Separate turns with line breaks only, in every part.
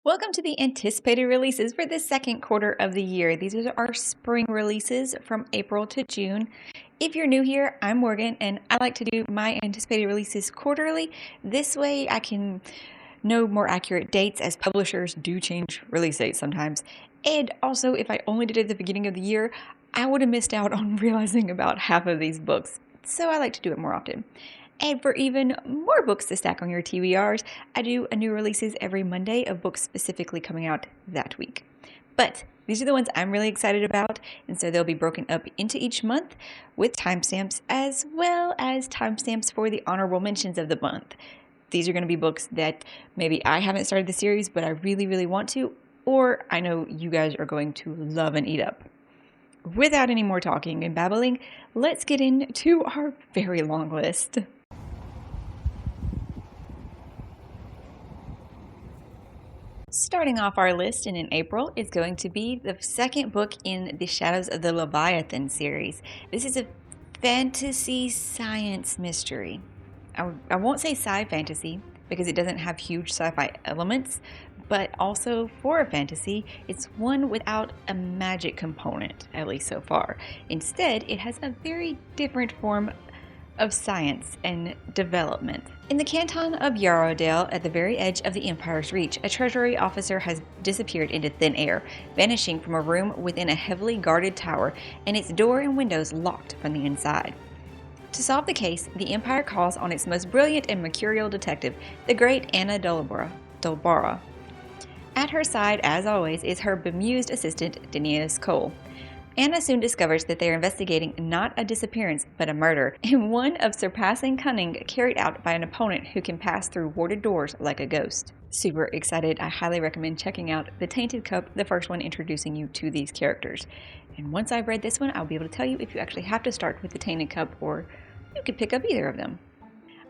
Welcome to the anticipated releases for the second quarter of the year. These are our spring releases from April to June. If you're new here, I'm Morgan, and I like to do my anticipated releases quarterly. This way I can know more accurate dates, as publishers do change release dates sometimes. And also, if I only did it at the beginning of the year, I would have missed out on realizing about half of these books. So I like to do it more often. And for even more books to stack on your TBRs, I do a new releases every Monday of books specifically coming out that week. But these are the ones I'm really excited about, and so they'll be broken up into each month with timestamps, as well as timestamps for the honorable mentions of the month. These are going to be books that maybe I haven't started the series, but I really, really want to, or I know you guys are going to love and eat up. Without any more talking and babbling, let's get into our very long list. Starting off our list in April is going to be the second book in the Shadows of the Leviathan series. This is a fantasy science mystery. I won't say sci-fantasy because it doesn't have huge sci-fi elements, but also for a fantasy, it's one without a magic component, at least so far. Instead, it has a very different form of science and development. In the canton of Yarrowdale, at the very edge of the Empire's reach, a treasury officer has disappeared into thin air, vanishing from a room within a heavily guarded tower, and its door and windows locked from the inside. To solve the case, the Empire calls on its most brilliant and mercurial detective, the great Anna Dolbara. At her side, as always, is her bemused assistant, Denius Cole. Anna soon discovers that they are investigating not a disappearance, but a murder, and one of surpassing cunning carried out by an opponent who can pass through warded doors like a ghost. Super excited. I highly recommend checking out The Tainted Cup, the first one introducing you to these characters. And once I've read this one, I'll be able to tell you if you actually have to start with The Tainted Cup, or you could pick up either of them.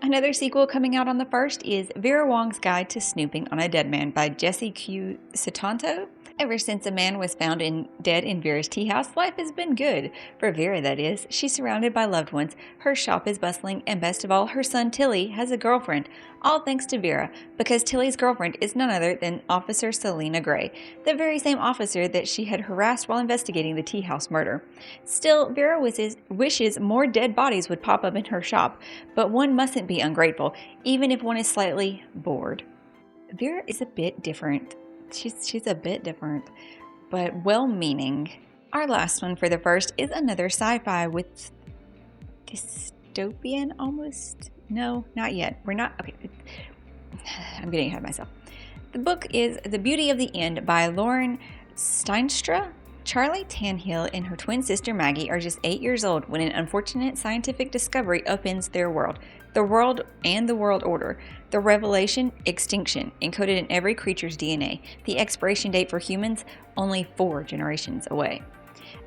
Another sequel coming out on the 1st is Vera Wong's Guide to Snooping on a Dead Man by Jessie Q. Sutanto. Ever since a man was found dead in Vera's tea house, life has been good. For Vera, that is. She's surrounded by loved ones, her shop is bustling, and best of all, her son Tilly has a girlfriend. All thanks to Vera, because Tilly's girlfriend is none other than Officer Selena Gray, the very same officer that she had harassed while investigating the tea house murder. Still, Vera wishes more dead bodies would pop up in her shop, but one mustn't be ungrateful, even if one is slightly bored. Vera is a bit different. She's a bit different, but well-meaning. Our last one for the first is another sci-fi with dystopian almost? No, not yet. We're not. Okay. I'm getting ahead of myself. The book is The Beauty of the End by Lauren Steinstra. Charlie Tanhill and her twin sister Maggie are just 8 years old when an unfortunate scientific discovery upends their world. The world and the world order. The revelation, extinction, encoded in every creature's DNA. The expiration date for humans, only 4 generations away.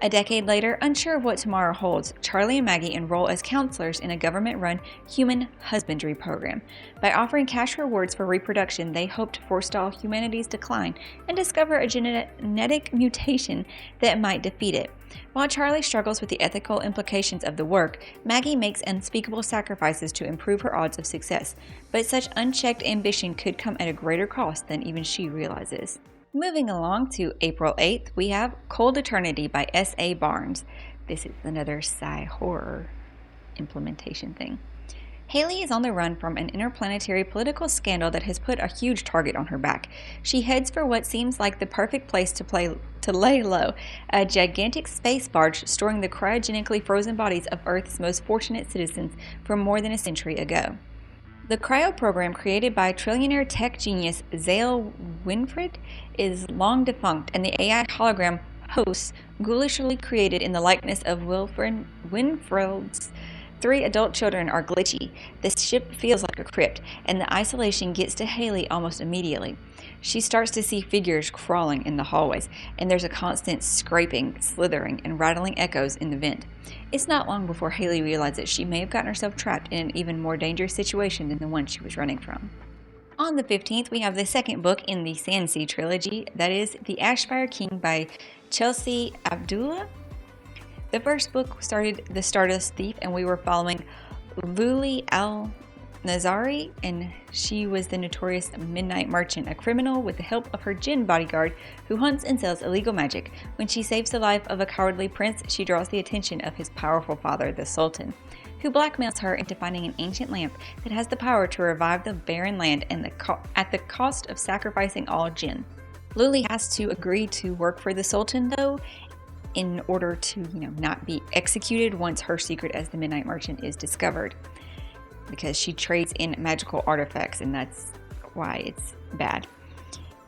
A decade later, unsure of what tomorrow holds, Charlie and Maggie enroll as counselors in a government-run human husbandry program. By offering cash rewards for reproduction, they hope to forestall humanity's decline and discover a genetic mutation that might defeat it. While Charlie struggles with the ethical implications of the work, Maggie makes unspeakable sacrifices to improve her odds of success. But such unchecked ambition could come at a greater cost than even she realizes. Moving along to April 8th, we have Cold Eternity by S.A. Barnes. This is another sci-horror implementation thing. Haley is on the run from an interplanetary political scandal that has put a huge target on her back. She heads for what seems like the perfect place to lay low, a gigantic space barge storing the cryogenically frozen bodies of Earth's most fortunate citizens from more than a century ago. The cryo program, created by trillionaire tech genius Zale Winfred, is long defunct, and the AI hologram hosts, ghoulishly created in the likeness of Winfred's 3 adult children, are glitchy. The ship feels like a crypt, and the isolation gets to Haley almost immediately. She starts to see figures crawling in the hallways, and there's a constant scraping, slithering, and rattling echoes in the vent. It's not long before Haley realizes she may have gotten herself trapped in an even more dangerous situation than the one she was running from. On the 15th, we have the second book in the Sandsea trilogy, that is The Ashfire King by Chelsea Abdullah. The first book started the Stardust Thief, and we were following Luli Nazari, and she was the notorious Midnight Merchant, a criminal with the help of her Jinn bodyguard who hunts and sells illegal magic. When she saves the life of a cowardly prince, she draws the attention of his powerful father, the Sultan, who blackmails her into finding an ancient lamp that has the power to revive the barren land and at the cost of sacrificing all Jinn. Luli has to agree to work for the Sultan, though, in order to, not be executed once her secret as the Midnight Merchant is discovered, because she trades in magical artifacts, and that's why it's bad.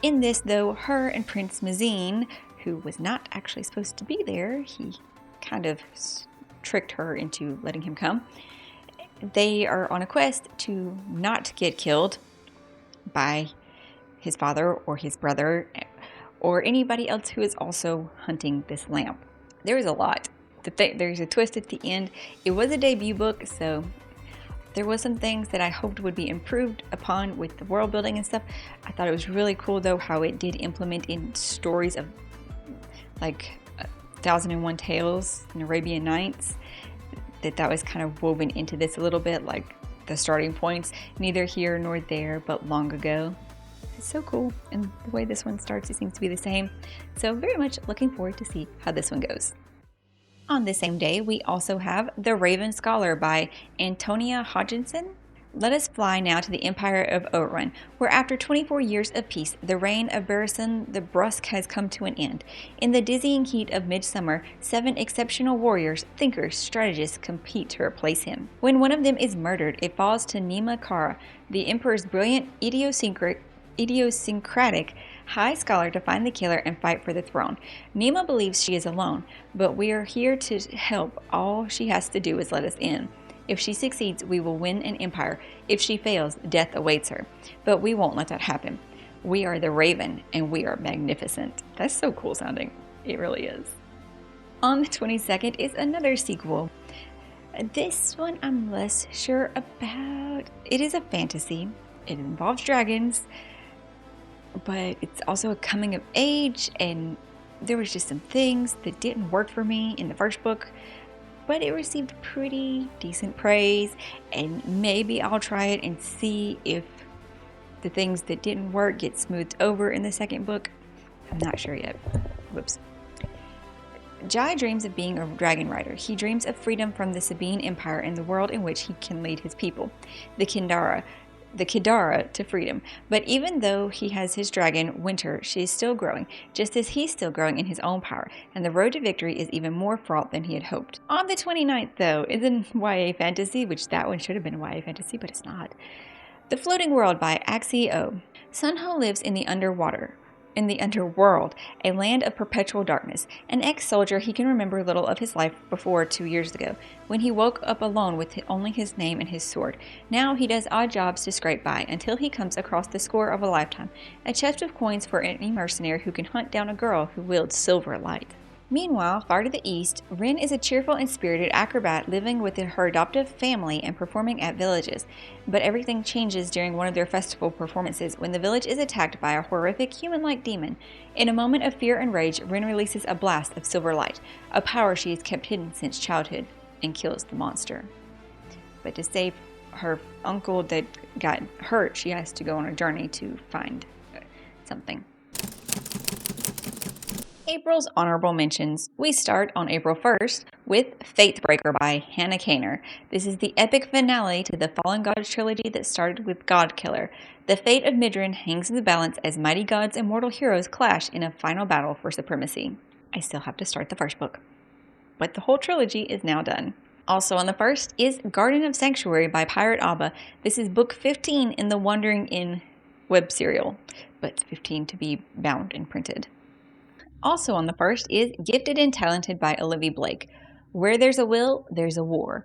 In this, though, her and Prince Mazin, who was not actually supposed to be there, he kind of tricked her into letting him come. They are on a quest to not get killed by his father or his brother or anybody else who is also hunting this lamp. There is a lot. There's a twist at the end. It was a debut book, so there was some things that I hoped would be improved upon with the world building and stuff. I thought it was really cool, though, how it did implement in stories of like 1001 Tales and Arabian Nights, that was kind of woven into this a little bit, like the starting points, neither here nor there, but long ago. It's so cool, and the way this one starts, it seems to be the same. So very much looking forward to see how this one goes. On the same day, we also have The Raven Scholar by Antonia Hodgkinson. Let us fly now to the Empire of Outrun, where after 24 years of peace, the reign of Barristan the Brusque has come to an end. In the dizzying heat of midsummer, 7 exceptional warriors, thinkers, strategists compete to replace him. When one of them is murdered, it falls to Nima Kara, the Emperor's brilliant, idiosyncratic high scholar, to find the killer and fight for the throne. Nima believes she is alone, but we are here to help. All she has to do is let us in. If she succeeds, we will win an empire. If she fails, death awaits her. But we won't let that happen. We are the Raven, and we are magnificent. That's so cool sounding. It really is. On the 22nd is another sequel. This one I'm less sure about. It is a fantasy. It involves dragons, but it's also a coming of age, and there was just some things that didn't work for me in the first book, but it received pretty decent praise, and maybe I'll try it and see if the things that didn't work get smoothed over in the second book. I'm not sure yet. Whoops. Jai dreams of being a dragon rider. He dreams of freedom from the Sabine Empire and the world in which he can lead his people, the Kidara, to freedom. But even though he has his dragon, Winter, she is still growing, just as he's still growing in his own power, and the road to victory is even more fraught than he had hoped. On the 29th, though, is a YA fantasy, which that one should have been a YA fantasy, but it's not. The Floating World by Axie O. Sunho lives in the underworld, a land of perpetual darkness. An ex-soldier, he can remember little of his life before 2 years ago, when he woke up alone with only his name and his sword. Now he does odd jobs to scrape by, until he comes across the score of a lifetime, a chest of coins for any mercenary who can hunt down a girl who wields silver light. Meanwhile, far to the east, Rin is a cheerful and spirited acrobat living with her adoptive family and performing at villages. But everything changes during one of their festival performances when the village is attacked by a horrific human-like demon. In a moment of fear and rage, Rin releases a blast of silver light, a power she has kept hidden since childhood, and kills the monster. But to save her uncle that got hurt, she has to go on a journey to find something. April's honorable mentions. We start on April 1st with Faithbreaker by Hannah Kaner. This is the epic finale to the Fallen Gods trilogy that started with Godkiller. The fate of Midrin hangs in the balance as mighty gods and mortal heroes clash in a final battle for supremacy. I still have to start the first book, but the whole trilogy is now done. Also on the 1st is Garden of Sanctuary by Pirate Abba. This is book 15 in the Wandering Inn web serial, but 15 to be bound and printed. Also on the 1st is Gifted and Talented by Olivia Blake. Where there's a will, there's a war.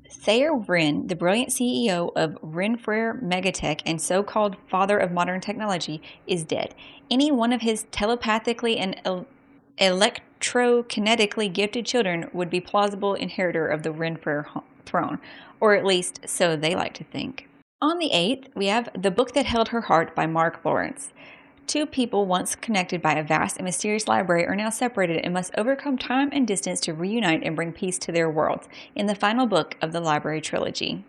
Thayer Wren, the brilliant CEO of Renfrere Megatech and so-called father of modern technology, is dead. Any one of his telepathically and electrokinetically gifted children would be plausible inheritor of the Renfrere throne, or at least so they like to think. On the 8th, we have The Book That Held Her Heart by Mark Lawrence. Two people once connected by a vast and mysterious library are now separated and must overcome time and distance to reunite and bring peace to their worlds in the final book of the library trilogy.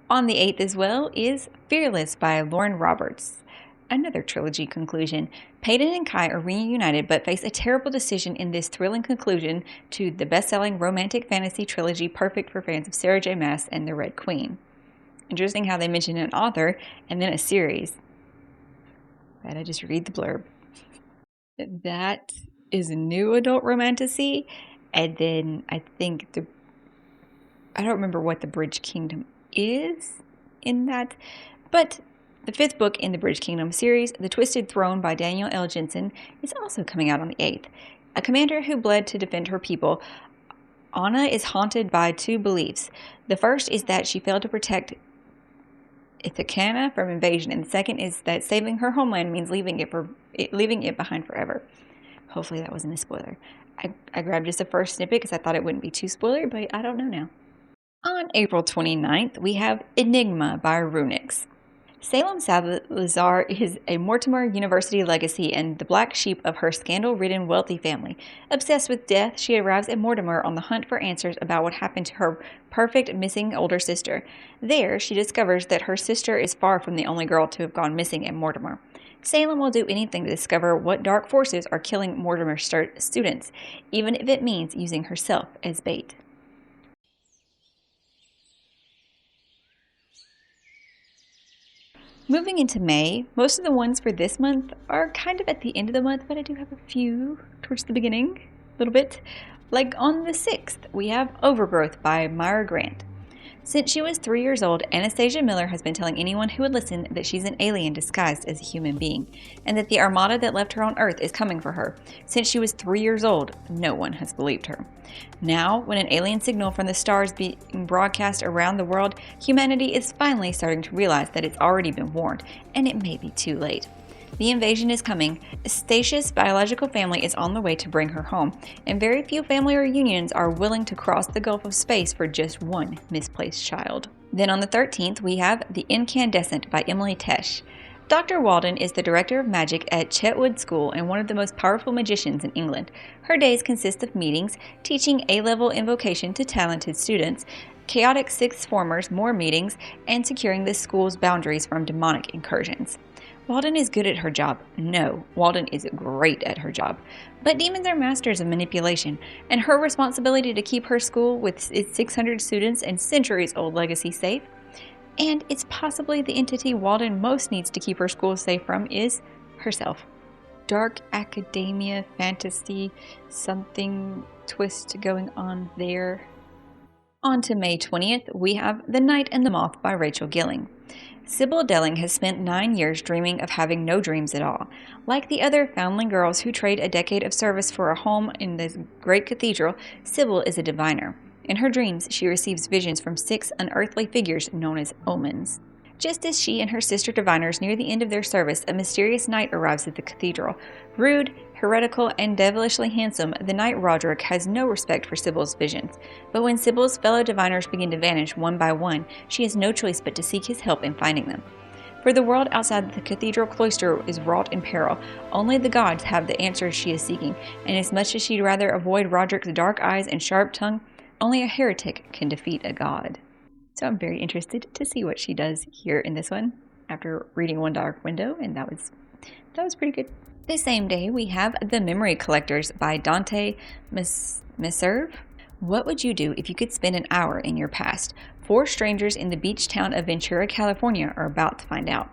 On the 8th as well is Fearless by Lauren Roberts. Another trilogy conclusion. Peyton and Kai are reunited but face a terrible decision in this thrilling conclusion to the best-selling romantic fantasy trilogy perfect for fans of Sarah J. Maas and the Red Queen. Interesting how they mention an author and then a series. But I just read the blurb. That is new adult romantasy, and then I think I don't remember what the Bridge Kingdom is in that, but the 5th book in the Bridge Kingdom series, The Twisted Throne by Daniel L. Jensen, is also coming out on the 8th. A commander who bled to defend her people, Anna is haunted by 2 beliefs. The first is that she failed to protect Ithaca from invasion, and the second is that saving her homeland means leaving it behind forever. Hopefully that wasn't a spoiler. I grabbed just the first snippet because I thought it wouldn't be too spoilery, but I don't know now. On April 29th, we have Enigma by Runix. Salem Salazar is a Mortimer University legacy and the black sheep of her scandal-ridden wealthy family. Obsessed with death, she arrives at Mortimer on the hunt for answers about what happened to her perfect missing older sister. There, she discovers that her sister is far from the only girl to have gone missing at Mortimer. Salem will do anything to discover what dark forces are killing Mortimer's students, even if it means using herself as bait. Moving into May, most of the ones for this month are kind of at the end of the month, but I do have a few towards the beginning, a little bit. Like on the 6th, we have Overgrowth by Myra Grant. Since she was 3 years old, Anastasia Miller has been telling anyone who would listen that she's an alien disguised as a human being, and that the armada that left her on Earth is coming for her. Since she was 3 years old, no one has believed her. Now, when an alien signal from the stars being broadcast around the world, humanity is finally starting to realize that it's already been warned, and it may be too late. The invasion is coming. Statia's biological family is on the way to bring her home, and very few family reunions are willing to cross the gulf of space for just one misplaced child. Then on the 13th, we have The Incandescent by Emily Tesh. Dr. Walden is the director of magic at Chetwood School and one of the most powerful magicians in England. Her days consist of meetings, teaching A-level invocation to talented students, chaotic sixth formers, more meetings, and securing the school's boundaries from demonic incursions. Walden is good at her job. No, Walden is great at her job. But demons are masters of manipulation, and her responsibility to keep her school with its 600 students and centuries-old legacy safe, and it's possibly the entity Walden most needs to keep her school safe from, is herself. Dark academia, fantasy, something twist going on there. On to May 20th, we have The Night and the Moth by Rachel Gilling. Sybil Delling has spent 9 years dreaming of having no dreams at all. Like the other foundling girls who trade a decade of service for a home in this great cathedral, Sybil is a diviner. In her dreams, she receives visions from 6 unearthly figures known as omens. Just as she and her sister diviners near the end of their service, a mysterious knight arrives at the cathedral. Rude, heretical, and devilishly handsome, the knight Roderick has no respect for Sybil's visions. But when Sybil's fellow diviners begin to vanish one by one, she has no choice but to seek his help in finding them. For the world outside the cathedral cloister is wrought in peril. Only the gods have the answers she is seeking, and as much as she'd rather avoid Roderick's dark eyes and sharp tongue, only a heretic can defeat a god. So I'm very interested to see what she does here in this one after reading One Dark Window, and that was pretty good. The same day, we have The Memory Collectors by Dante Meserve. What would you do if you could spend an hour in your past? 4 strangers in the beach town of Ventura, California are about to find out.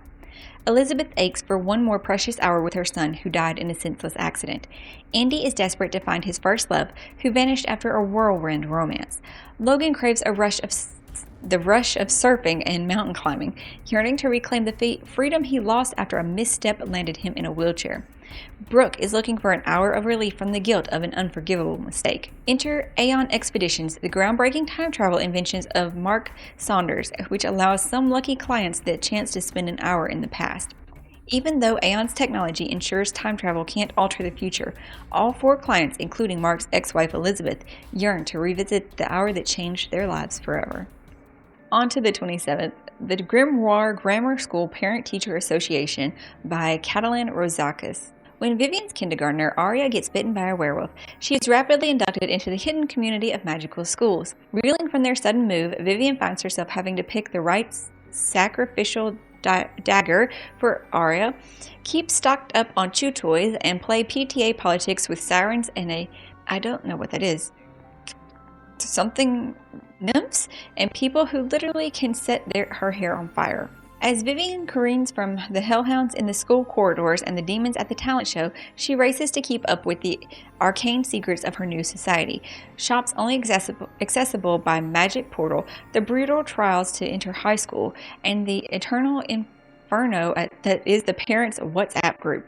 Elizabeth aches for one more precious hour with her son, who died in a senseless accident. Andy is desperate to find his first love, who vanished after a whirlwind romance. Logan craves the rush of surfing and mountain climbing, yearning to reclaim the freedom he lost after a misstep landed him in a wheelchair. Brooke is looking for an hour of relief from the guilt of an unforgivable mistake. Enter Aeon Expeditions, the groundbreaking time travel inventions of Mark Saunders, which allows some lucky clients the chance to spend an hour in the past. Even though Aeon's technology ensures time travel can't alter the future, all 4 clients, including Mark's ex-wife Elizabeth, yearn to revisit the hour that changed their lives forever. On to the 27th, The Grimoire Grammar School Parent-Teacher Association by Catalin Rozakis. When Vivian's kindergartner, Arya gets bitten by a werewolf. She is rapidly inducted into the hidden community of magical schools. Reeling from their sudden move, Vivian finds herself having to pick the right sacrificial dagger for Arya, keep stocked up on chew toys, and play PTA politics with sirens and I don't know what that is, something nymphs, and people who literally can set her hair on fire. As Vivian careens from the hellhounds in the school corridors and the demons at the talent show, she races to keep up with the arcane secrets of her new society. Shops only accessible by magic portal, the brutal trials to enter high school, and the eternal inferno that is the parents' WhatsApp group.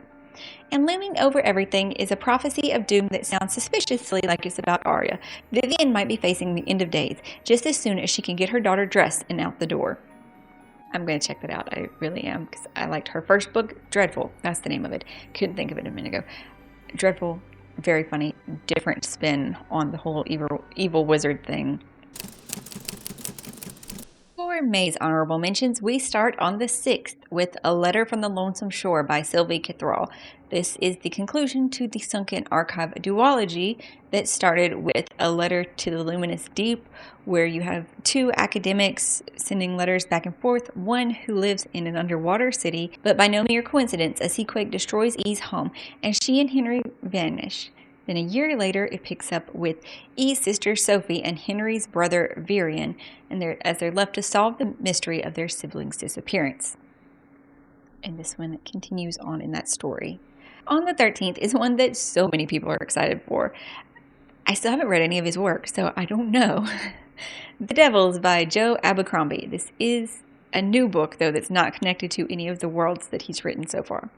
And looming over everything is a prophecy of doom that sounds suspiciously like it's about Arya. Vivian might be facing the end of days, just as soon as she can get her daughter dressed and out the door. I'm going to check that out. I really am, because I liked her first book, Dreadful. That's the name of it. Couldn't think of it a minute ago. Dreadful, very funny, different spin on the whole evil wizard thing. For May's honorable mentions, we start on the 6th with A Letter from the Lonesome Shore by Sylvie Cathrall. This is the conclusion to the Sunken Archive duology that started with A Letter to the Luminous Deep, where you have two academics sending letters back and forth, one who lives in an underwater city, but by no mere coincidence, a seaquake destroys E's home, and she and Henry vanish. Then a year later, it picks up with E's sister Sophie and Henry's brother Virion, and as they're left to solve the mystery of their siblings' disappearance. And this one continues on in that story. On the 13th is one that so many people are excited for. I still haven't read any of his work, so I don't know. The Devils by Joe Abercrombie. This is a new book, though, that's not connected to any of the worlds that he's written so far.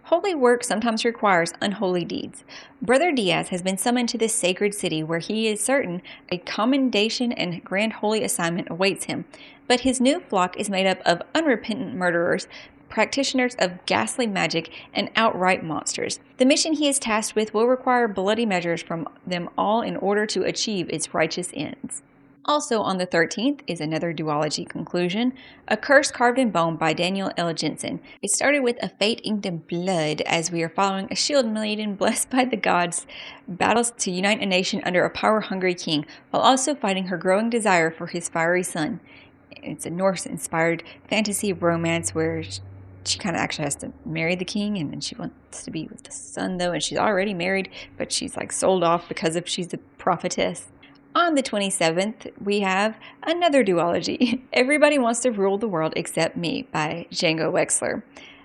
Holy work sometimes requires unholy deeds. Brother Diaz has been summoned to this sacred city where he is certain a commendation and grand holy assignment awaits him. But his new flock is made up of unrepentant murderers, practitioners of ghastly magic, and outright monsters. The mission he is tasked with will require bloody measures from them all in order to achieve its righteous ends. Also on the 13th is another duology conclusion, A Curse Carved in Bone by Daniel L. Jensen. It started with A Fate Inked in Blood, as we are following a shield maiden blessed by the gods, battles to unite a nation under a power-hungry king, while also fighting her growing desire for his fiery son. It's a Norse-inspired fantasy romance where she kind of actually has to marry the king, and then she wants to be with the son, though, and she's already married, but she's like sold off because she's a prophetess. On the 27th, we have another duology, Everybody Wants to Rule the World Except Me by Django Wexler.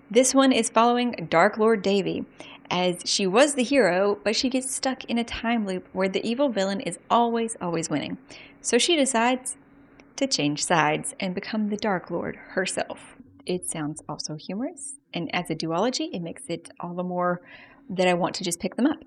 This one is following Dark Lord Davy, as she was the hero, but she gets stuck in a time loop where the evil villain is always winning. So she decides to change sides and become the Dark Lord herself. It sounds also humorous, and as a duology, it makes it all the more that I want to just pick them up.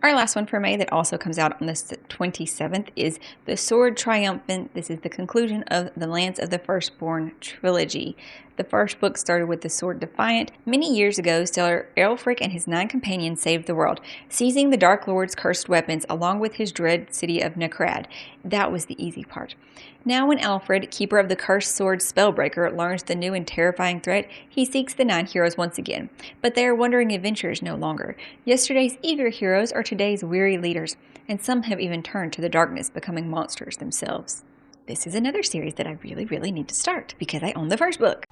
Our last one for May that also comes out on the 27th is The Sword Triumphant. This is the conclusion of the Lance of the Firstborn trilogy. The first book started with The Sword Defiant. Many years ago, Stellar Aelfric and his 9 companions saved the world, seizing the Dark Lord's cursed weapons along with his dread city of Necrad. That was the easy part. Now when Alfred, keeper of the cursed sword Spellbreaker, learns the new and terrifying threat, he seeks the 9 heroes once again. But they are wandering adventurers no longer. Yesterday's eager heroes are today's weary leaders, and some have even turned to the darkness, becoming monsters themselves. This is another series that I really need to start, because I own the first book.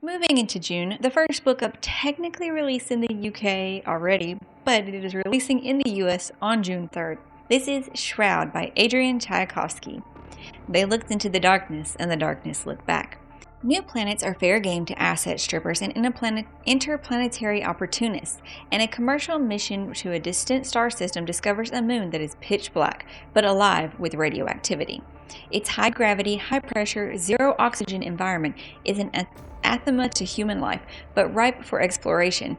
Moving into June, the first book up technically released in the UK already, but it is releasing in the US on June 3rd. This is Shroud by Adrian Tchaikovsky. They looked into the darkness, and the darkness looked back. New planets are fair game to asset strippers and interplanetary opportunists, and a commercial mission to a distant star system discovers a moon that is pitch black, but alive with radioactivity. Its high-gravity, high-pressure, zero-oxygen environment is an anathema to human life, but ripe for exploration,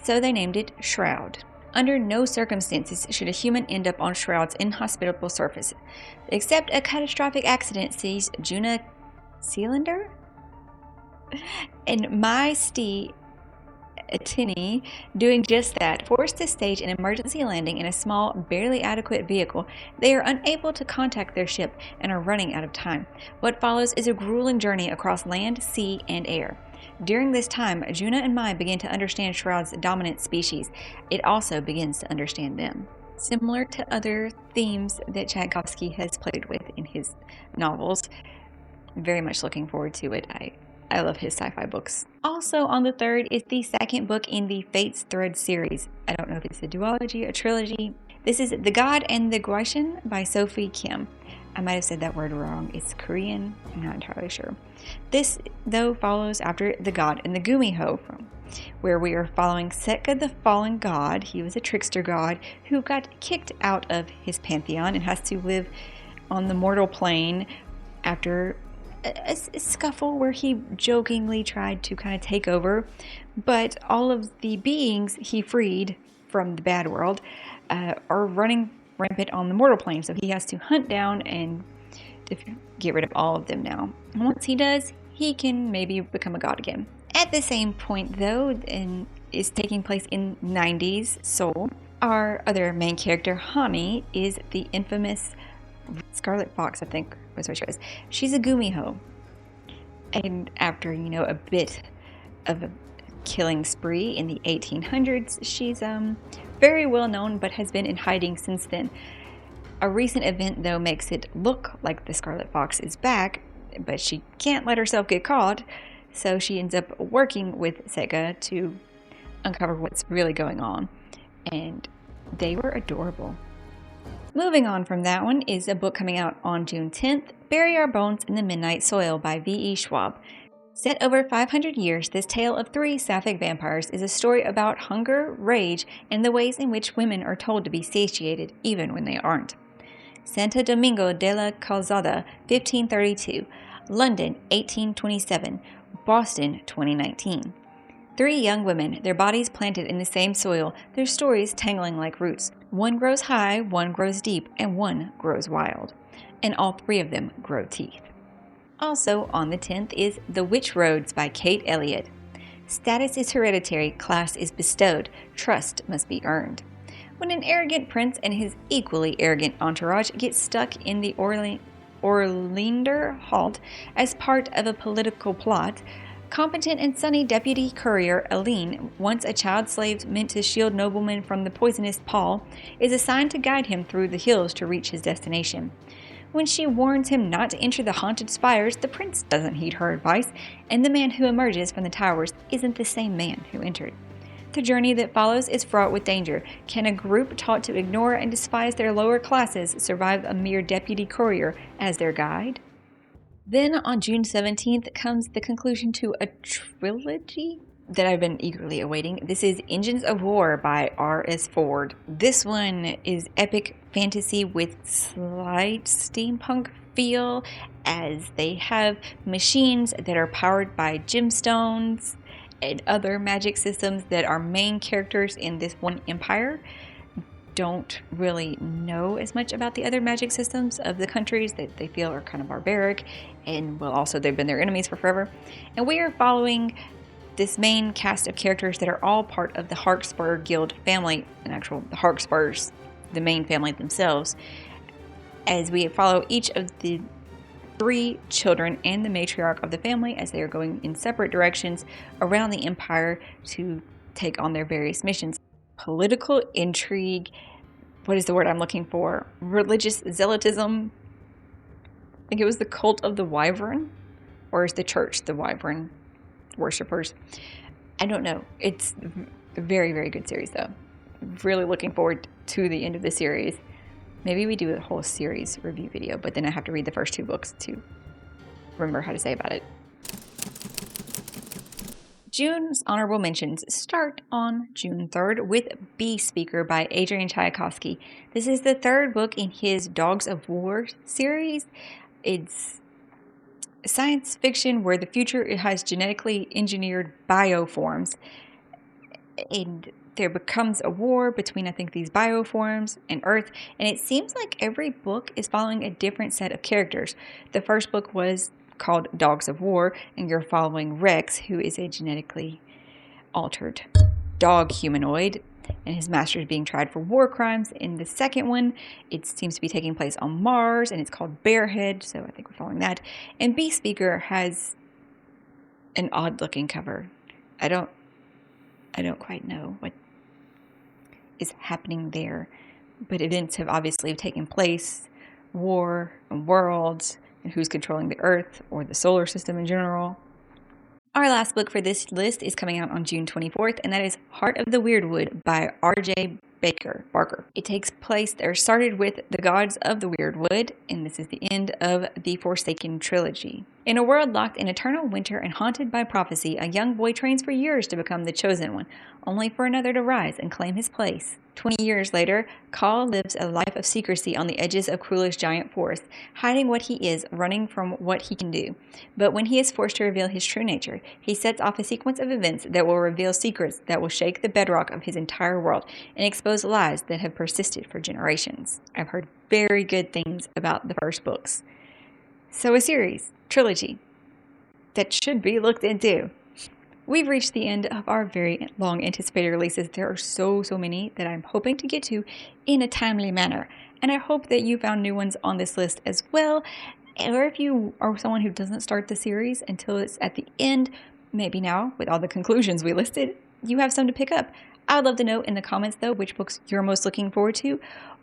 so they named it Shroud. Under no circumstances should a human end up on Shroud's inhospitable surface, except a catastrophic accident sees Juna Sealander and Attini, doing just that, forced to stage an emergency landing in a small, barely adequate vehicle. They are unable to contact their ship and are running out of time. What follows is a grueling journey across land, sea, and air. During this time, Juna and Mai begin to understand Shroud's dominant species. It also begins to understand them. Similar to other themes that Tchaikovsky has played with in his novels. Very much looking forward to it. I love his sci-fi books. Also on the 3rd is the second book in the Fates Thread series. I don't know if it's a duology, a trilogy. This is The God and the Guaishin by Sophie Kim. I might have said that word wrong. It's Korean. I'm not entirely sure. This, though, follows after The God and the Gumiho, where we are following Setka the fallen god. He was a trickster god who got kicked out of his pantheon and has to live on the mortal plane after a scuffle where he jokingly tried to kind of take over. But all of the beings he freed from the bad world are running rampant on the mortal plane, so he has to hunt down and get rid of all of them now. And once he does, he can maybe become a god again. At the same point, though, and is taking place in 90s Seoul, our other main character, Hani, is the infamous Scarlet Fox, I think was what she was. She's a gumiho. And after, a bit of a killing spree in the 1800s, she's very well known but has been in hiding since then. A recent event, though, makes it look like the Scarlet Fox is back, but she can't let herself get caught, so she ends up working with Setka to uncover what's really going on. And they were adorable. Moving on from that one is a book coming out on June 10th, Bury Our Bones in the Midnight Soil by V.E. Schwab. Set over 500 years, this tale of 3 sapphic vampires is a story about hunger, rage, and the ways in which women are told to be satiated even when they aren't. Santo Domingo de la Calzada, 1532. London, 1827. Boston, 2019. 3 young women, their bodies planted in the same soil, their stories tangling like roots. One grows high, one grows deep, and one grows wild. And all 3 of them grow teeth. Also on the 10th is The Witch Roads by Kate Elliott. Status is hereditary, class is bestowed, trust must be earned. When an arrogant prince and his equally arrogant entourage get stuck in the Orleander halt as part of a political plot, competent and sunny deputy courier Aline, once a child slave meant to shield noblemen from the poisonous Paul, is assigned to guide him through the hills to reach his destination. When she warns him not to enter the haunted spires, the prince doesn't heed her advice, and the man who emerges from the towers isn't the same man who entered. The journey that follows is fraught with danger. Can a group taught to ignore and despise their lower classes survive a mere deputy courier as their guide? Then on June 17th comes the conclusion to a trilogy that I've been eagerly awaiting. This is Engines of War by R.S. Ford. This one is epic fantasy with slight steampunk feel, as they have machines that are powered by gemstones and other magic systems that are main characters in this one empire. Don't really know as much about the other magic systems of the countries that they feel are kind of barbaric, and well, also they've been their enemies for forever. And we are following this main cast of characters that are all part of the Harkspur Guild family, the Harkspurs, the main family themselves, as we follow each of the 3 children and the matriarch of the family as they are going in separate directions around the empire to take on their various missions. Political intrigue, what is the word I'm looking for? Religious zealotism. I think it was the cult of the Wyvern, or is the church the Wyvern worshippers? I don't know. It's a very, very good series though. Really looking forward to the end of the series. Maybe we do a whole series review video, but then I have to read the first 2 books to remember how to say about it. June's honorable mentions start on June 3rd with Bee Speaker by Adrian Tchaikovsky. This is the 3rd book in his Dogs of War series. It's science fiction where the future has genetically engineered bioforms, and there becomes a war between, I think, these bioforms and Earth, and it seems like every book is following a different set of characters. The first book was called Dogs of War, and you're following Rex, who is a genetically altered dog humanoid, and his master is being tried for war crimes. In the second one, it seems to be taking place on Mars, and it's called Bearhead, so I think we're following that. And Beast Speaker has an odd-looking cover. I don't quite know what is happening there, but events have obviously taken place, war and worlds, and who's controlling the Earth or the solar system in general. Our last book for this list is coming out on June 24th, and that is Heart of the Weirdwood by R.J. Barker. It takes place, or started with the gods of the Weirdwood, and this is the end of the Forsaken trilogy. In a world locked in eternal winter and haunted by prophecy, a young boy trains for years to become the chosen one, only for another to rise and claim his place. 20 years later, Kahl lives a life of secrecy on the edges of Krulla's giant forest, hiding what he is, running from what he can do. But when he is forced to reveal his true nature, he sets off a sequence of events that will reveal secrets that will shake the bedrock of his entire world and expose lies that have persisted for generations. I've heard very good things about the first books. So a series, trilogy, that should be looked into. We've reached the end of our very long anticipated releases. There are so many that I'm hoping to get to in a timely manner. And I hope that you found new ones on this list as well. Or if you are someone who doesn't start the series until it's at the end, maybe now with all the conclusions we listed, you have some to pick up. I would love to know in the comments though which books you're most looking forward to.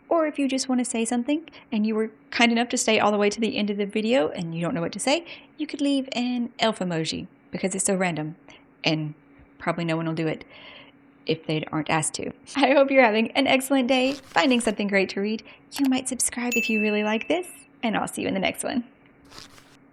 Or if you just want to say something and you were kind enough to stay all the way to the end of the video and you don't know what to say, you could leave an elf emoji because it's so random. And probably no one will do it if they aren't asked to. I hope you're having an excellent day, finding something great to read. You might subscribe if you really like this, and I'll see you in the next one.